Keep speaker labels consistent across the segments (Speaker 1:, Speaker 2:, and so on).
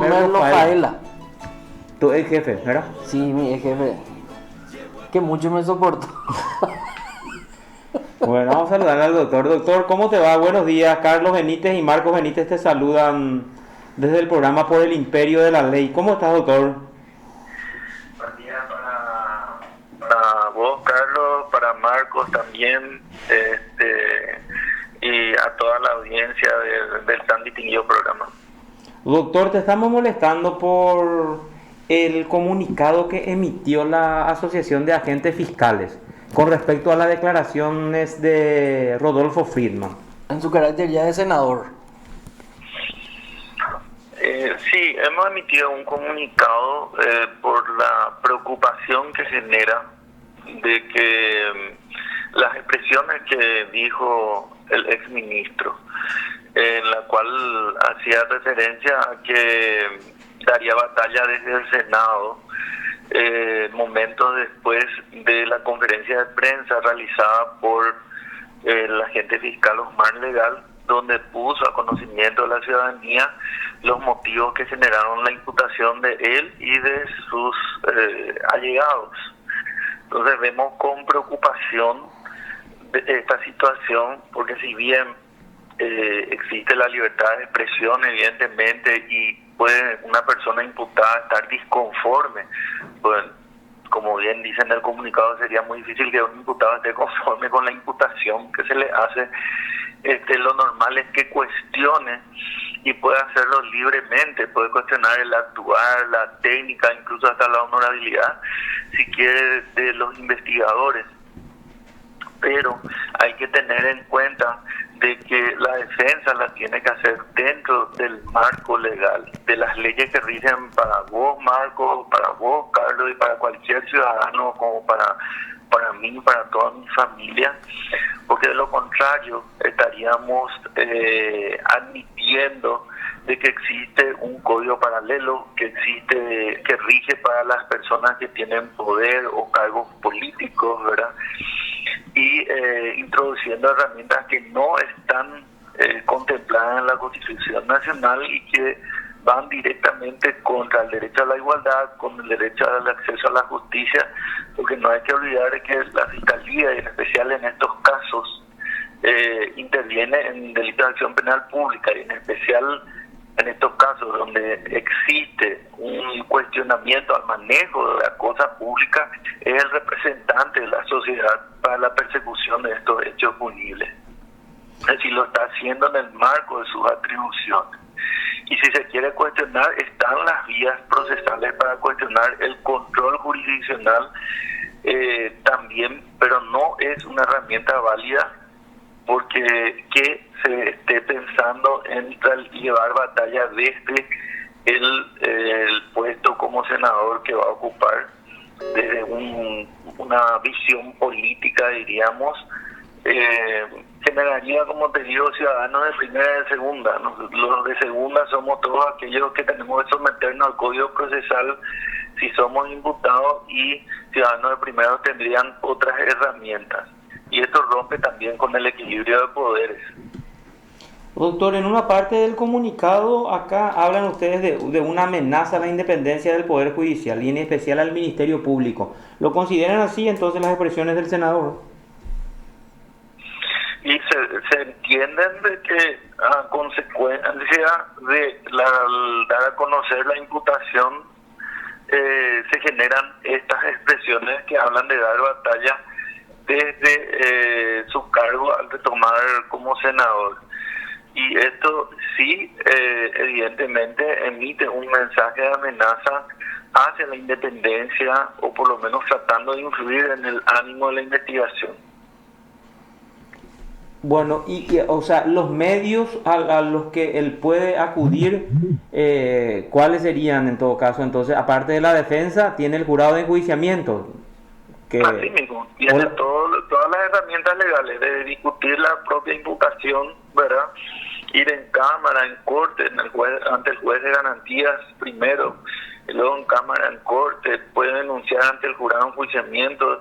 Speaker 1: Merlo Faela.
Speaker 2: Tu ex jefe, ¿verdad?
Speaker 1: Sí, mi ex jefe. Que mucho me soportó.
Speaker 2: Bueno, vamos a saludar al doctor. Doctor, ¿cómo te va? Buenos días. Carlos Benítez y Marcos Benítez te saludan desde el programa Por el Imperio de la Ley. ¿Cómo estás, doctor?
Speaker 3: Buen día para vos, Carlos, para Marcos también, y a toda la audiencia del tan distinguido programa.
Speaker 2: Doctor, te estamos molestando por el comunicado que emitió la Asociación de Agentes Fiscales con respecto a las declaraciones de Rodolfo Friedman.
Speaker 1: En su carácter ya de senador.
Speaker 3: Sí, hemos emitido un comunicado por la preocupación que genera de que las expresiones que dijo el exministro, en la cual hacía referencia a que daría batalla desde el Senado, momentos después de la conferencia de prensa realizada por el agente fiscal Osmar Legal, donde puso a conocimiento de la ciudadanía los motivos que generaron la imputación de él y de sus allegados. Entonces vemos con preocupación esta situación, porque si bien existe la libertad de expresión, evidentemente, y puede una persona imputada estar disconforme, pues, como bien dice en el comunicado, sería muy difícil que un imputado esté conforme con la imputación que se le hace. Lo normal es que cuestione y puede hacerlo libremente, puede cuestionar el actuar, la técnica, incluso hasta la honorabilidad, si quiere, de los investigadores. Pero hay que tener en cuenta de que la defensa la tiene que hacer dentro del marco legal, de las leyes que rigen para vos, Marco, para vos, Carlos, y para cualquier ciudadano, como para mí, para toda mi familia, porque de lo contrario estaríamos admitiendo de que existe un código paralelo que rige para las personas que tienen poder o cargos políticos, ¿verdad? Y introduciendo herramientas que no están contempladas en la Constitución Nacional y que van directamente contra el derecho a la igualdad, con el derecho al acceso a la justicia, porque no hay que olvidar que la Fiscalía, y en especial en estos casos, interviene en delitos de acción penal pública, y en especial en estos casos donde existe un cuestionamiento al manejo de la cosa pública, es el representante de la sociedad para la persecución de estos hechos punibles. Es decir, lo está haciendo en el marco de sus atribuciones. Y si se quiere cuestionar, están las vías procesales para cuestionar el control jurisdiccional también, pero no es una herramienta válida porque que se esté pensando en llevar batalla desde el puesto como senador que va a ocupar, desde una visión política, diríamos, generaría, como te digo, ciudadanos de primera y de segunda. Los de segunda somos todos aquellos que tenemos que someternos al Código Procesal si somos imputados, y ciudadanos de primera tendrían otras herramientas. Y esto rompe también con el equilibrio de poderes.
Speaker 2: Doctor, en una parte del comunicado acá hablan ustedes de una amenaza a la independencia del Poder Judicial y en especial al Ministerio Público. ¿Lo consideran así entonces las expresiones del senador?
Speaker 3: Y se entienden de que a consecuencia de dar a conocer la imputación se generan estas expresiones que hablan de dar batalla desde su cargo al retomar como senador. Y esto sí, evidentemente emite un mensaje de amenaza hacia la independencia, o por lo menos tratando de influir en el ánimo de la investigación.
Speaker 2: Bueno, o sea, los medios a los que él puede acudir, ¿cuáles serían en todo caso? Entonces, aparte de la defensa, tiene el jurado de enjuiciamiento.
Speaker 3: Así mismo, tiene todas las herramientas legales de discutir la propia imputación, ¿verdad? Ir en cámara, en corte, ante el juez de garantías primero, y luego en cámara, en corte, puede denunciar ante el jurado de enjuiciamiento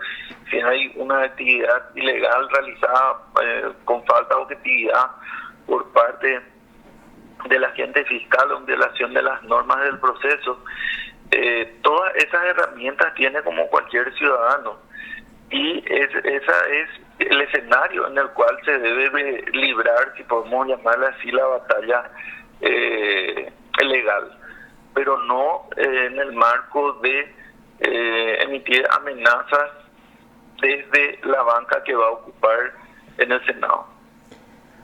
Speaker 3: si hay una actividad ilegal realizada con falta de objetividad por parte del agente fiscal o en violación de las normas del proceso. Todas esas herramientas tiene como cualquier ciudadano, y esa es el escenario en el cual se debe librar, si podemos llamarle así, la batalla legal, pero no en el marco de emitir amenazas desde la banca que va a ocupar en el Senado.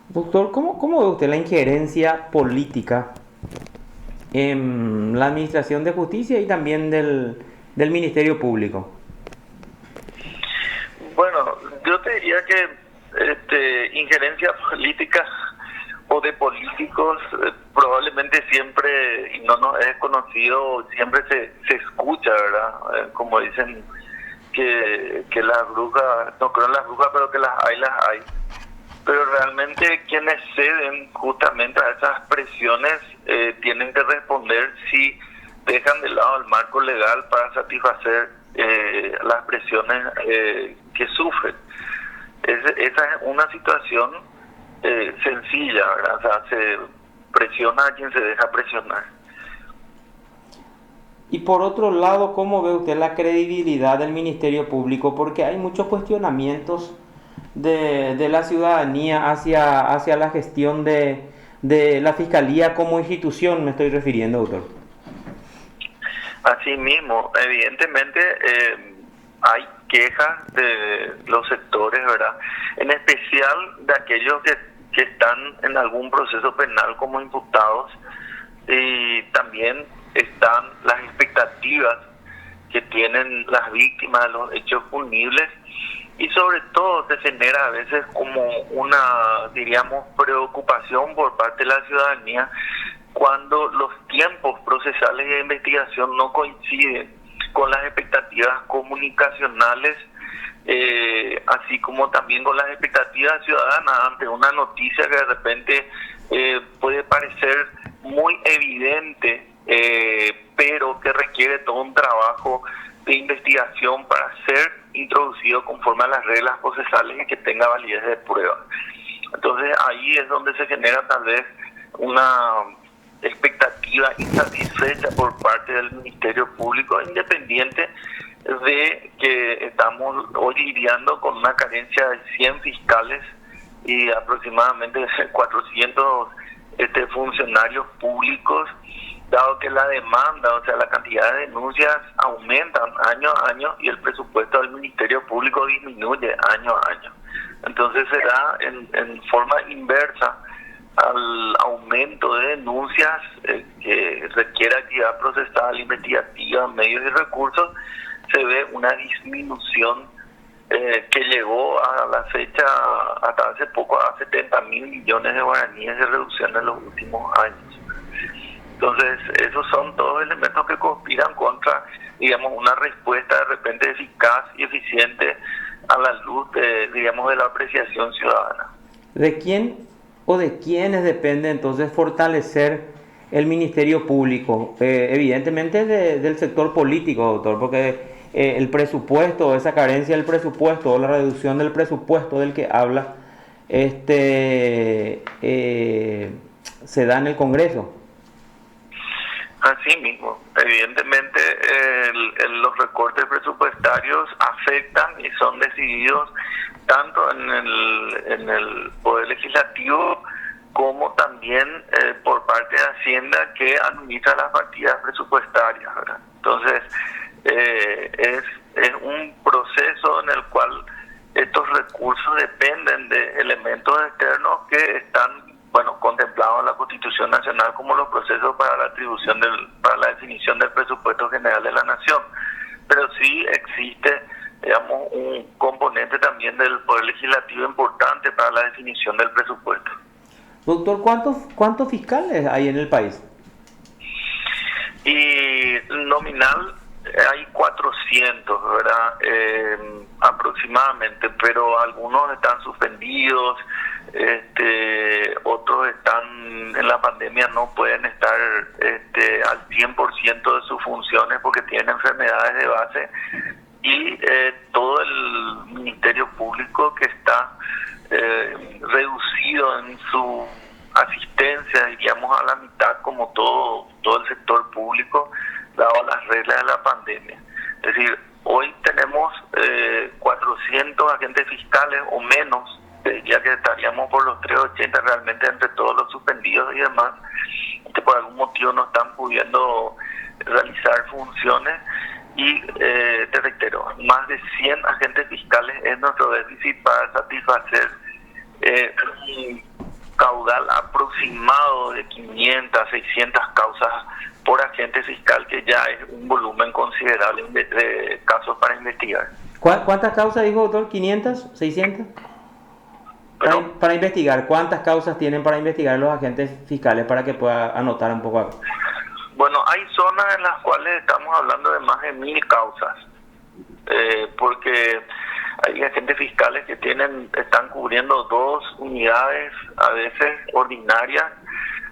Speaker 2: Doctor, ¿cómo ve usted la injerencia política en la Administración de Justicia y también del Ministerio Público?
Speaker 3: Bueno, yo te diría que injerencia política o de políticos probablemente siempre, y no nos es conocido, siempre se escucha, ¿verdad? Como dicen que las brujas, no creo en las brujas, pero que las hay. Pero realmente quienes ceden justamente a esas presiones tienen que responder si dejan de lado el marco legal para satisfacer las presiones que sufren. Esa es una situación sencilla, ¿verdad? O sea, se presiona a quien se deja presionar.
Speaker 2: Y por otro lado, ¿cómo ve usted la credibilidad del Ministerio Público? Porque hay muchos cuestionamientos de la ciudadanía hacia la gestión de la Fiscalía como institución, me estoy refiriendo, doctor.
Speaker 3: Así mismo, evidentemente hay quejas de los sectores, ¿verdad? En especial de aquellos que están en algún proceso penal como imputados, y también están las expectativas que tienen las víctimas de los hechos punibles, y sobre todo se genera a veces como una, diríamos, preocupación por parte de la ciudadanía cuando los tiempos procesales de investigación no coinciden con las expectativas comunicacionales, así como también con las expectativas ciudadanas ante una noticia que de repente puede parecer muy evidente, pero que requiere todo un trabajo de investigación para ser introducido conforme a las reglas procesales y que tenga validez de prueba. Entonces ahí es donde se genera tal vez una expectativa insatisfecha por parte del Ministerio Público, independiente de que estamos hoy lidiando con una carencia de 100 fiscales y aproximadamente 400 funcionarios públicos, dado que la demanda, o sea, la cantidad de denuncias aumentan año a año y el presupuesto del Ministerio Público disminuye año a año. Entonces se da en forma inversa al aumento de denuncias que requiere actividad procesal, investigativa, medios y recursos, se ve una disminución que llegó a la fecha, hasta hace poco, a 70.000 millones de guaraníes de reducción en los últimos años. Entonces, esos son todos elementos que conspiran contra, digamos, una respuesta de repente eficaz y eficiente a la luz de la apreciación ciudadana.
Speaker 2: ¿De quién o de quiénes depende entonces fortalecer el Ministerio Público? Evidentemente del sector político, doctor, porque el presupuesto, esa carencia del presupuesto o la reducción del presupuesto del que habla, se da en el Congreso.
Speaker 3: Así mismo, evidentemente los recortes presupuestarios afectan y son decididos tanto en el Poder Legislativo como también por parte de Hacienda, que administra las partidas presupuestarias, ¿verdad? Entonces, es un proceso en el cual estos recursos dependen de elementos externos que están contemplados en la Constitución Nacional como los procesos para la atribución para la definición del presupuesto general de la Nación. Pero sí existe, digamos, un componente también del Poder Legislativo importante para la definición del presupuesto.
Speaker 2: Doctor, ¿cuántos fiscales hay en el país?
Speaker 3: Y nominal hay 400, ¿verdad? Aproximadamente, pero algunos están suspendidos, otros están en la pandemia, no pueden estar al 100% de sus funciones porque tienen enfermedades de base, y todo el Ministerio Público que está reducido en su asistencia, diríamos, a la Público, dado las reglas de la pandemia. Es decir, hoy tenemos 400 agentes fiscales o menos, ya que estaríamos por los 380 realmente entre todos los suspendidos y demás, que por algún motivo no están pudiendo realizar funciones. Y te reitero, más de 100 agentes fiscales es nuestro déficit para satisfacer un caudal aproximado de 500, 600 causas por agente fiscal, que ya es un volumen considerable de casos para investigar.
Speaker 2: ¿Cuántas causas dijo, doctor? ¿500? ¿600? Para investigar, ¿cuántas causas tienen para investigar los agentes fiscales para que pueda anotar un poco acá?
Speaker 3: Bueno, hay zonas en las cuales estamos hablando de más de 1000 causas, porque hay agentes fiscales que están cubriendo 2 unidades, a veces ordinarias,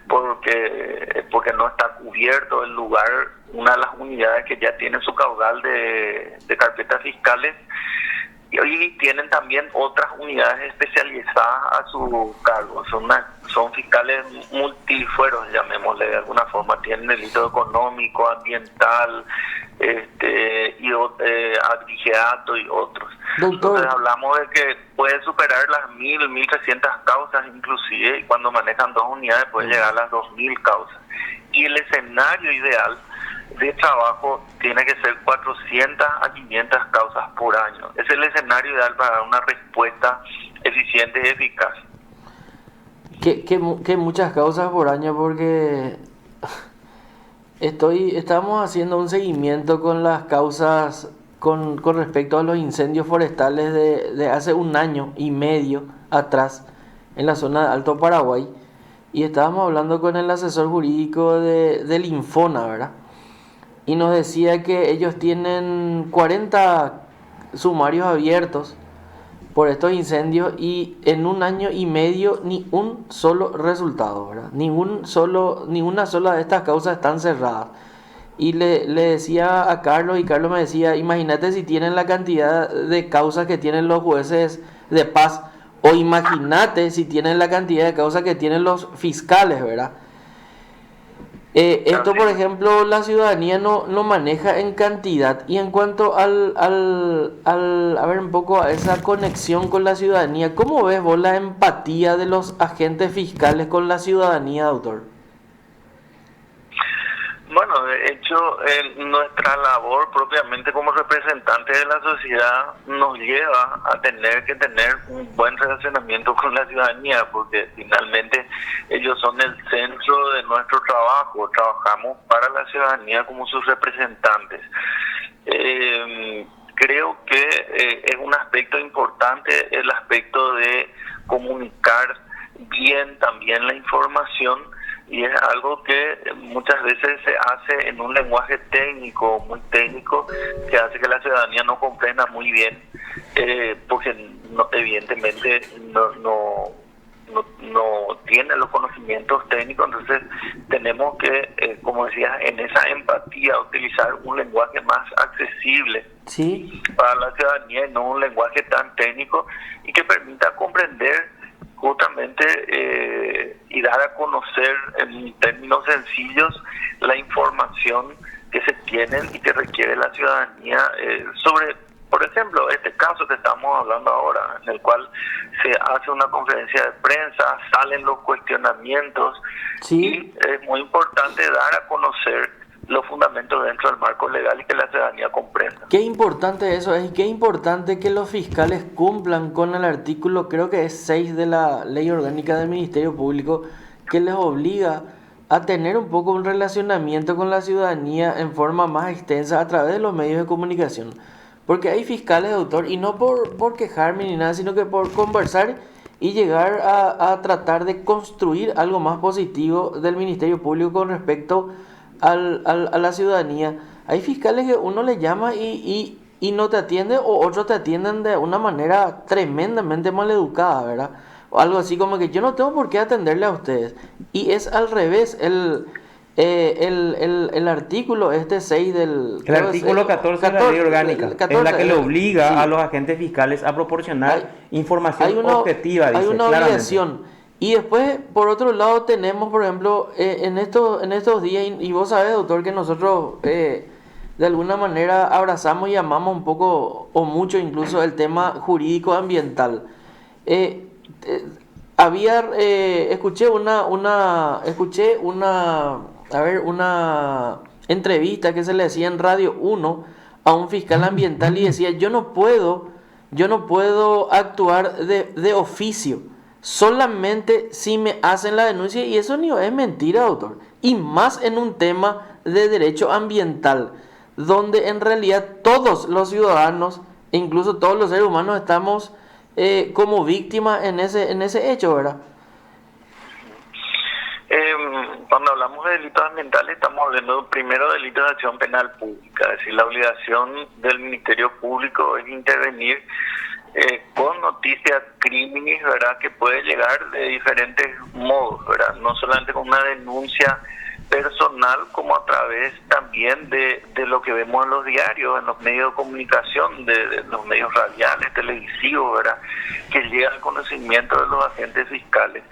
Speaker 3: porque no está cubierto el lugar, una de las unidades que ya tiene su caudal de carpetas fiscales, y hoy tienen también otras unidades especializadas a su cargo. Son fiscales multifueros, llamémosle de alguna forma. Tienen delito económico, ambiental, advigeato y otros.
Speaker 1: Doctor.
Speaker 3: Entonces hablamos de que pueden superar las 1000, 1300 causas inclusive, y cuando manejan 2 unidades pueden llegar a las 2000 causas. Y el escenario ideal de trabajo tiene que ser 400 a 500 causas por año. Es el escenario ideal para dar una respuesta eficiente y eficaz.
Speaker 1: Que muchas causas por año, porque estamos haciendo un seguimiento con las causas con respecto a los incendios forestales de hace 1 año y medio atrás en la zona de Alto Paraguay, y estábamos hablando con el asesor jurídico del Infona, ¿verdad? Y nos decía que ellos tienen 40 sumarios abiertos por estos incendios, y en 1 año y medio ni un solo resultado, ¿verdad? Ninguna sola de estas causas están cerradas. Y le decía a Carlos, y Carlos me decía, imagínate si tienen la cantidad de causas que tienen los jueces de paz, o imagínate si tienen la cantidad de causas que tienen los fiscales, ¿verdad? Esto, por ejemplo, la ciudadanía no maneja en cantidad. Y en cuanto a ver un poco a esa conexión con la ciudadanía, ¿cómo ves vos la empatía de los agentes fiscales con la ciudadanía, doctor?
Speaker 3: Bueno, de hecho, nuestra labor propiamente como representantes de la sociedad nos lleva a tener que tener un buen relacionamiento con la ciudadanía, porque finalmente ellos son el centro de nuestro trabajo. Trabajamos para la ciudadanía como sus representantes. Creo que es un aspecto importante el aspecto de comunicar bien también la información, y es algo que muchas veces se hace en un lenguaje técnico, muy técnico, que hace que la ciudadanía no comprenda muy bien, porque evidentemente no tiene los conocimientos técnicos. Entonces tenemos que, como decía, en esa empatía utilizar un lenguaje más accesible,
Speaker 1: sí,
Speaker 3: para la ciudadanía, y no un lenguaje tan técnico, y que permita comprender justamente y dar a conocer en términos sencillos la información que se tienen y que requiere la ciudadanía sobre, por ejemplo, este caso que estamos hablando ahora, en el cual se hace una conferencia de prensa, salen los cuestionamientos,
Speaker 1: sí,
Speaker 3: y es muy importante dar a conocer los fundamentos dentro del marco legal y que la ciudadanía comprenda.
Speaker 1: Qué importante eso es, y qué importante que los fiscales cumplan con el artículo, creo que es 6 de la Ley Orgánica del Ministerio Público, que les obliga a tener un poco un relacionamiento con la ciudadanía en forma más extensa a través de los medios de comunicación. Porque hay fiscales, doctor, y no por quejarme ni nada, sino que por conversar y llegar a tratar de construir algo más positivo del Ministerio Público con respecto a la ciudadanía. Hay fiscales que uno le llama y no te atiende, o otros te atienden de una manera tremendamente maleducada, ¿verdad? O algo así como que yo no tengo por qué atenderle a ustedes. Y es al revés. El artículo 6 del...
Speaker 2: El artículo 14 de la Ley Orgánica
Speaker 1: 14,
Speaker 2: es la que le obliga
Speaker 1: sí,
Speaker 2: a los agentes fiscales a proporcionar información objetiva, dice,
Speaker 1: hay una
Speaker 2: claramente.
Speaker 1: obligación. Y después, por otro lado, tenemos, por ejemplo, en estos días, y vos sabés, doctor, que nosotros de alguna manera abrazamos y amamos un poco o mucho incluso el tema jurídico ambiental. Eh, eh, escuché una entrevista que se le hacía en Radio Uno a un fiscal ambiental y decía, yo no puedo actuar de oficio, solamente si me hacen la denuncia, y eso ni es mentira, doctor. Y más en un tema de derecho ambiental, donde en realidad todos los ciudadanos, e incluso todos los seres humanos, estamos como víctimas en ese hecho, ¿verdad?
Speaker 3: Cuando hablamos de delitos ambientales estamos hablando primero de delitos de acción penal pública, es decir, la obligación del Ministerio Público es intervenir con noticias crímenes, ¿verdad?, que puede llegar de diferentes modos, ¿verdad?, no solamente con una denuncia personal, como a través también de lo que vemos en los diarios, en los medios de comunicación, de los medios radiales, televisivos, ¿verdad?, que llega al conocimiento de los agentes fiscales.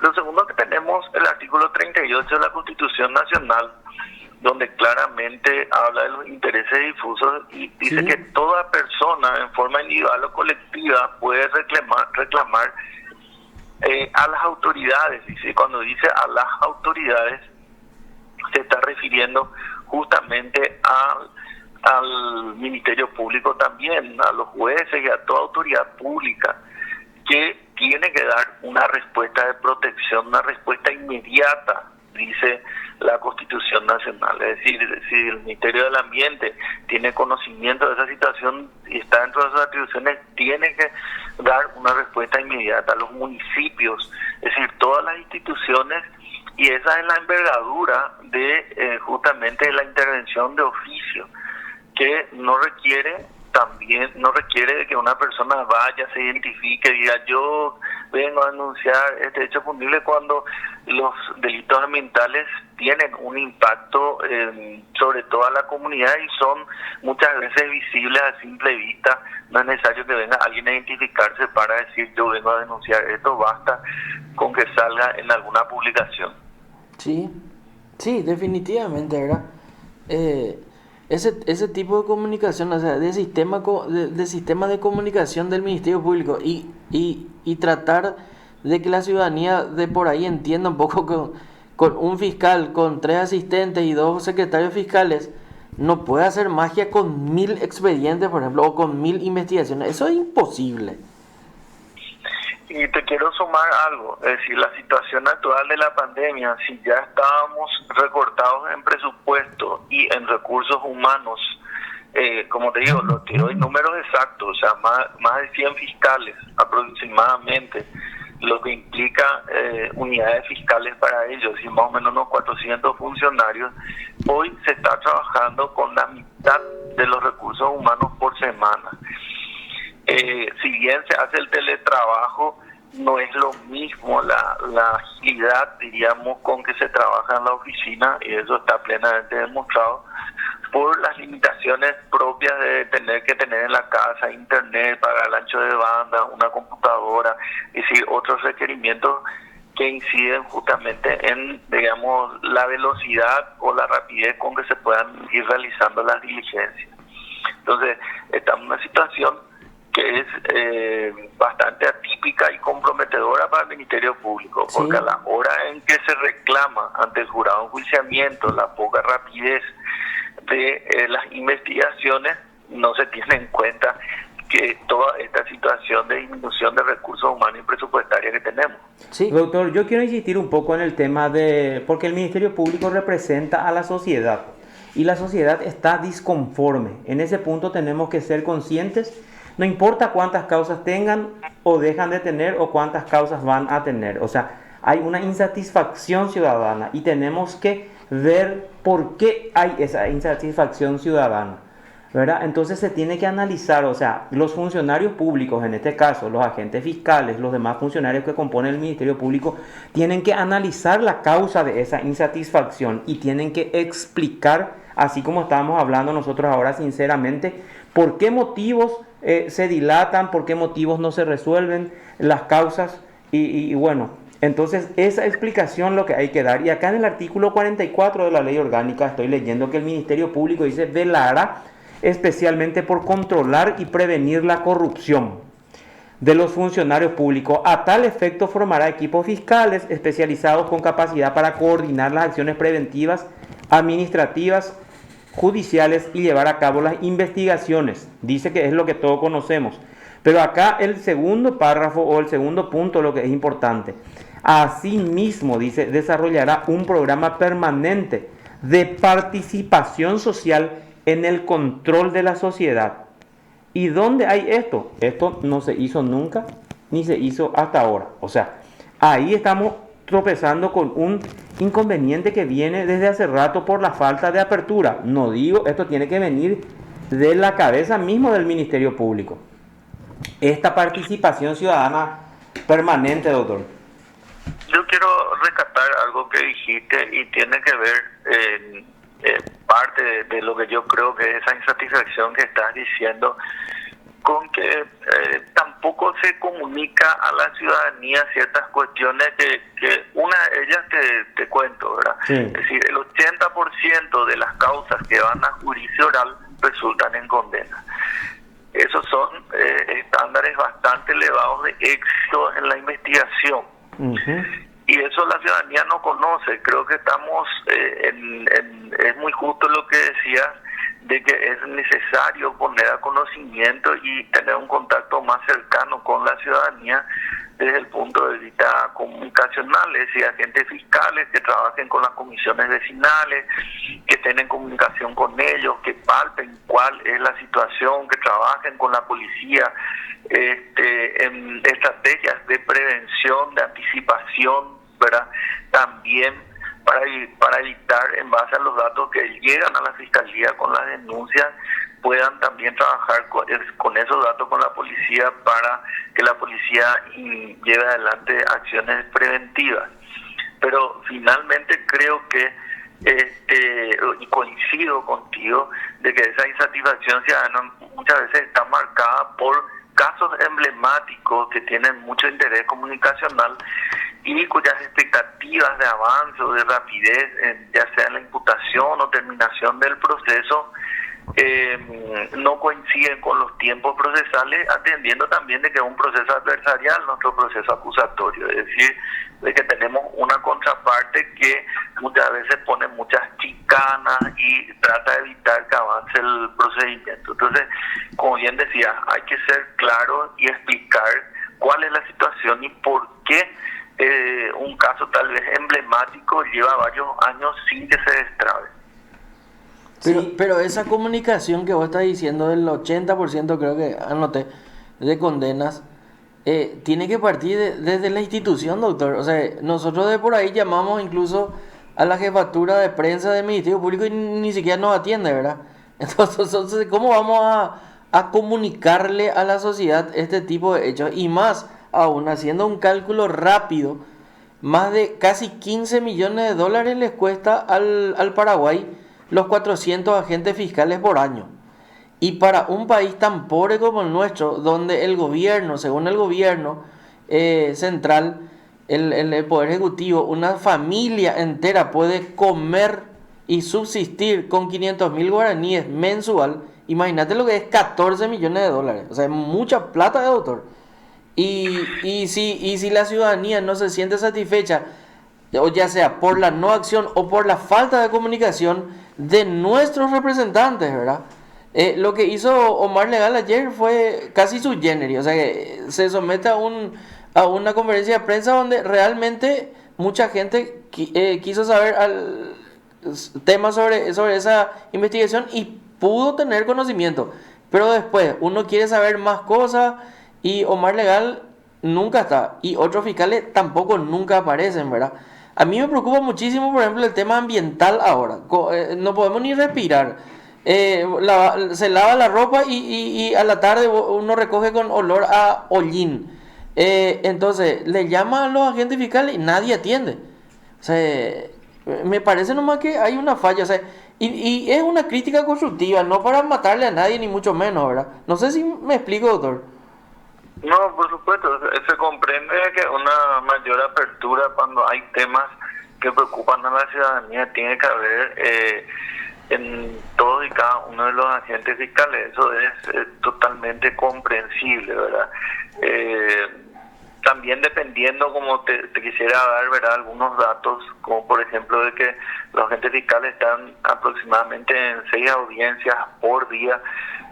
Speaker 3: Lo segundo que tenemos, el artículo 38 de la Constitución Nacional, donde claramente habla de los intereses difusos y dice que toda persona, en forma individual o colectiva, puede reclamar a las autoridades. Y cuando dice a las autoridades, se está refiriendo justamente al Ministerio Público también, a los jueces y a toda autoridad pública que tiene que dar una respuesta de protección, una respuesta inmediata, dice la Constitución Nacional. Es decir, si el Ministerio del Ambiente tiene conocimiento de esa situación y está dentro de sus atribuciones, tiene que dar una respuesta inmediata a los municipios, es decir, todas las instituciones. Y esa es la envergadura de justamente la intervención de oficio, que no requiere de que una persona vaya, se identifique, diga yo vengo a denunciar este hecho punible, cuando los delitos ambientales tienen un impacto sobre toda la comunidad y son muchas veces visibles a simple vista. No es necesario que venga alguien a identificarse para decir yo vengo a denunciar esto, basta con que salga en alguna publicación.
Speaker 1: Sí, sí, definitivamente, ¿verdad? Ese tipo de comunicación, o sea, de sistema de comunicación del Ministerio Público y tratar de que la ciudadanía de por ahí entienda un poco con un fiscal, con 3 asistentes y 2 secretarios fiscales, no puede hacer magia con 1000 expedientes, por ejemplo, o con 1000 investigaciones. Eso es imposible.
Speaker 3: Y te quiero sumar algo, es decir, la situación actual de la pandemia, si ya estábamos recortados en presupuesto y en recursos humanos, como te digo, te doy números exactos, o sea, más de 100 fiscales aproximadamente, lo que implica unidades fiscales para ellos y más o menos unos 400 funcionarios. Hoy se está trabajando con la mitad de los recursos humanos por semana. Si bien se hace el teletrabajo, no es lo mismo la agilidad, diríamos, con que se trabaja en la oficina, y eso está plenamente demostrado por las limitaciones propias de tener que tener en la casa internet, pagar el ancho de banda, una computadora, es decir, otros requerimientos que inciden justamente en, digamos, la velocidad o la rapidez con que se puedan ir realizando las diligencias. Entonces, estamos en una situación que es bastante atípica y comprometedora para el Ministerio Público, porque a la hora en que se reclama ante el jurado de enjuiciamiento la poca rapidez de las investigaciones, no se tiene en cuenta que toda esta situación de disminución de recursos humanos y presupuestarios que tenemos.
Speaker 2: Sí. Doctor, yo quiero insistir un poco en el tema porque el Ministerio Público representa a la sociedad y la sociedad está disconforme. En ese punto tenemos que ser conscientes. No importa cuántas causas tengan o dejan de tener o cuántas causas van a tener. O sea, hay una insatisfacción ciudadana y tenemos que ver por qué hay esa insatisfacción ciudadana, ¿verdad? Entonces se tiene que analizar, o sea, los funcionarios públicos, en este caso, los agentes fiscales, los demás funcionarios que componen el Ministerio Público, tienen que analizar la causa de esa insatisfacción y tienen que explicar, así como estábamos hablando nosotros ahora sinceramente, por qué motivos se dilatan, por qué motivos no se resuelven las causas y bueno, Entonces, esa explicación lo que hay que dar. Y acá en el artículo 44 de la ley orgánica estoy leyendo que el Ministerio Público dice velará especialmente por controlar y prevenir la corrupción de los funcionarios públicos. A tal efecto formará equipos fiscales especializados con capacidad para coordinar las acciones preventivas, administrativas, judiciales y llevar a cabo las investigaciones. Dice que es lo que todos conocemos. Pero acá el segundo párrafo o el segundo punto, lo que es importante. Asimismo, dice, desarrollará un programa permanente de participación social en el control de la sociedad. ¿Y dónde hay esto? Esto no se hizo nunca, ni se hizo hasta ahora. O sea, ahí estamos tropezando con un inconveniente que viene desde hace rato por la falta de apertura. No digo, esto tiene que venir de la cabeza mismo del Ministerio Público. Esta participación ciudadana permanente, doctor.
Speaker 3: Yo quiero rescatar algo que dijiste y tiene que ver parte de lo que yo creo que es esa insatisfacción que estás diciendo, con que tampoco se comunica a la ciudadanía ciertas cuestiones que una de ellas te cuento, ¿verdad? Sí. Es decir, el 80% de las causas que van a juicio oral resultan en condena. Esos son estándares bastante elevados de éxito en la investigación. Uh-huh. Y eso la ciudadanía no conoce. Creo que estamos es muy justo lo que decías, de que es necesario poner a conocimiento y tener un contacto más cercano con la ciudadanía desde el punto de vista comunicacional, es decir, agentes fiscales que trabajen con las comisiones vecinales, que estén en comunicación con ellos, que palpen cuál es la situación, que trabajen con la policía en estrategias de prevención, de anticipación, ¿verdad? También para evitar, en base a los datos que llegan a la fiscalía con las denuncias, puedan también trabajar con esos datos con la policía para que la policía lleve adelante acciones preventivas. Pero finalmente creo que y coincido contigo de que esa insatisfacción ciudadana muchas veces está marcada por casos emblemáticos que tienen mucho interés comunicacional y cuyas expectativas de avance o de rapidez, ya sea en la imputación o terminación del proceso, no coinciden con los tiempos procesales, atendiendo también de que es un proceso adversarial, nuestro proceso acusatorio, es decir, de que tenemos una contraparte que muchas veces pone muchas chicanas y trata de evitar que avance el procedimiento. Entonces, como bien decía, hay que ser claro y explicar cuál es la situación y por qué un caso tal vez emblemático lleva varios años sin que se destrabe.
Speaker 1: Pero esa comunicación que vos estás diciendo del 80%, creo que anoté, de condenas, tiene que partir desde la institución, doctor. O sea, nosotros de por ahí llamamos incluso a la jefatura de prensa del Ministerio Público y ni siquiera nos atiende, ¿verdad? Entonces ¿cómo vamos a comunicarle a la sociedad este tipo de hechos? Y más aún, haciendo un cálculo rápido, más de casi 15 millones de dólares les cuesta al Paraguay los 400 agentes fiscales por año. Y para un país tan pobre como el nuestro, donde el gobierno, según el gobierno central, el Poder Ejecutivo, una familia entera puede comer y subsistir con 500.000 guaraníes mensual, imagínate lo que es 14 millones de dólares. O sea, es mucha plata, doctor. Y si la ciudadanía no se siente satisfecha, o ya sea por la no acción o por la falta de comunicación de nuestros representantes, ¿verdad? Lo que hizo Omar Legal ayer fue casi sui generis, o sea que se somete a una conferencia de prensa donde realmente mucha gente quiso saber temas sobre esa investigación y pudo tener conocimiento, pero después uno quiere saber más cosas y Omar Legal nunca está y otros fiscales tampoco nunca aparecen, ¿verdad? A mí me preocupa muchísimo, por ejemplo, el tema ambiental ahora. No podemos ni respirar. Se lava la ropa y a la tarde uno recoge con olor a hollín. Entonces, le llama a los agentes fiscales y nadie atiende. O sea, me parece nomás que hay una falla. O sea, y es una crítica constructiva, no para matarle a nadie, ni mucho menos, ¿verdad? No sé si me explico, doctor.
Speaker 3: No, por supuesto, se comprende que una mayor apertura cuando hay temas que preocupan a la ciudadanía tiene que haber en todos y cada uno de los agentes fiscales. Eso es totalmente comprensible, ¿verdad? También dependiendo, como te quisiera dar, ¿verdad?, algunos datos, como por ejemplo de que los agentes fiscales están aproximadamente en 6 audiencias por día,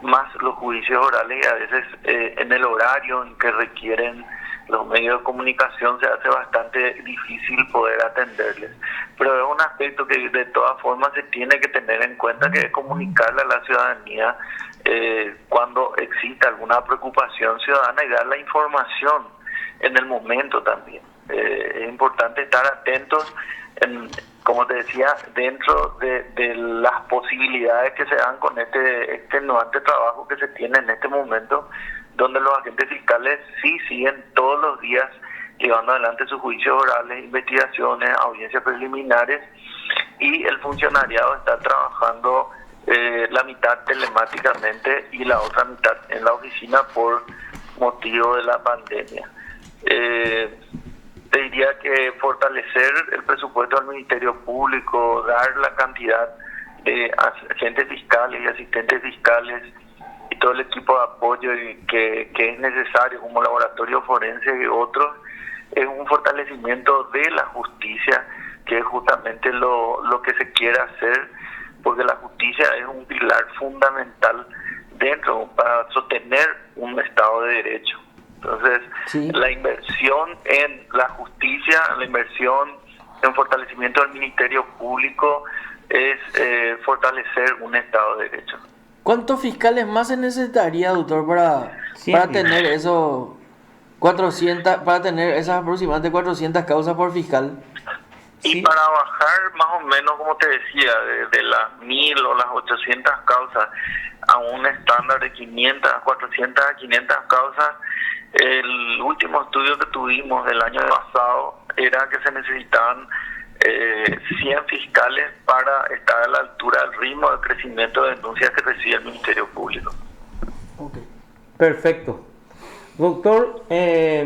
Speaker 3: más los juicios orales, y a veces en el horario en que requieren los medios de comunicación se hace bastante difícil poder atenderles. Pero es un aspecto que de todas formas se tiene que tener en cuenta, que es comunicarle a la ciudadanía cuando exista alguna preocupación ciudadana y dar la información en el momento también. Es importante estar atentos, como te decía, dentro de las posibilidades que se dan con este extenuante trabajo que se tiene en este momento, donde los agentes fiscales sí siguen todos los días llevando adelante sus juicios orales, investigaciones, audiencias preliminares, y el funcionariado está trabajando la mitad telemáticamente y la otra mitad en la oficina por motivo de la pandemia. Te diría que fortalecer el presupuesto del Ministerio Público, dar la cantidad de agentes fiscales y asistentes fiscales y todo el equipo de apoyo que es necesario, como laboratorio forense y otros, es un fortalecimiento de la justicia, que es justamente lo que se quiere hacer, porque la justicia es un pilar fundamental para sostener un Estado de Derecho. Entonces, sí, la inversión en la justicia, la inversión en fortalecimiento del Ministerio Público es fortalecer un Estado de Derecho.
Speaker 1: ¿Cuántos fiscales más se necesitaría, doctor, para tener esos 400, para tener esas aproximadamente 400 causas por fiscal?
Speaker 3: Y sí, para bajar más o menos, como te decía, de las 1000 o las 800 causas a un estándar de 500, 400 a 500 causas, el último estudio que tuvimos del año pasado era que se necesitaban 100 fiscales para estar a la altura del ritmo de crecimiento de denuncias que recibe el Ministerio Público.
Speaker 2: Okay. Perfecto. Doctor,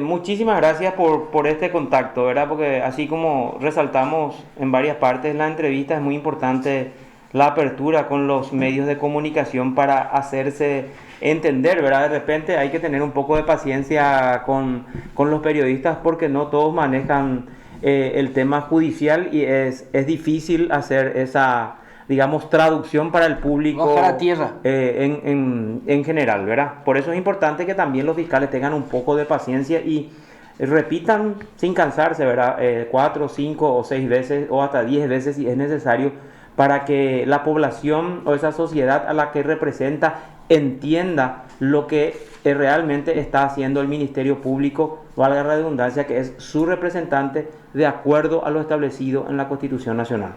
Speaker 2: muchísimas gracias por este contacto, ¿verdad? Porque así como resaltamos en varias partes de la entrevista, es muy importante la apertura con los medios de comunicación para hacerse entender, ¿verdad? De repente hay que tener un poco de paciencia con los periodistas, porque no todos manejan el tema judicial y es difícil hacer esa, digamos, traducción para el público
Speaker 1: bajar a tierra
Speaker 2: en general, ¿verdad? Por eso es importante que también los fiscales tengan un poco de paciencia y repitan sin cansarse, ¿verdad? 4, 5 o 6 veces o hasta 10 veces si es necesario, para que la población o esa sociedad a la que representa entienda lo que realmente está haciendo el Ministerio Público, valga la redundancia, que es su representante de acuerdo a lo establecido en la Constitución Nacional.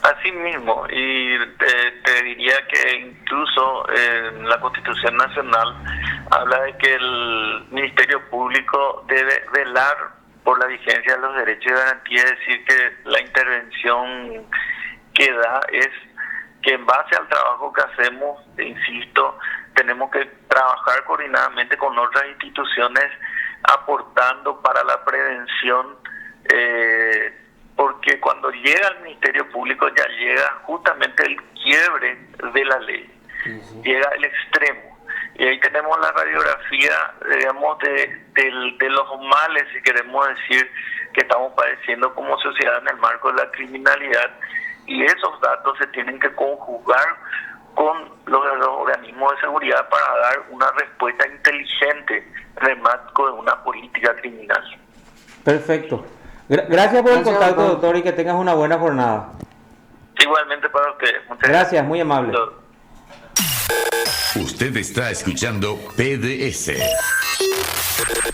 Speaker 3: Así mismo, y te diría que incluso la Constitución Nacional habla de que el Ministerio Público debe velar por la vigencia de los derechos y garantías, es decir, que la intervención que da es que en base al trabajo que hacemos, insisto, tenemos que trabajar coordinadamente con otras instituciones aportando para la prevención, porque cuando llega al Ministerio Público ya llega justamente el quiebre de la ley, llega el extremo. Y ahí tenemos la radiografía, digamos, de los males, si queremos decir, que estamos padeciendo como sociedad en el marco de la criminalidad, y esos datos se tienen que conjugar con los organismos de seguridad para dar una respuesta inteligente en el marco de una política criminal.
Speaker 2: Perfecto. Gracias por el contacto, doctor, y que tengas una buena jornada.
Speaker 3: Igualmente para ustedes. Muchas
Speaker 2: gracias, muy amable.
Speaker 4: Usted está escuchando PDS.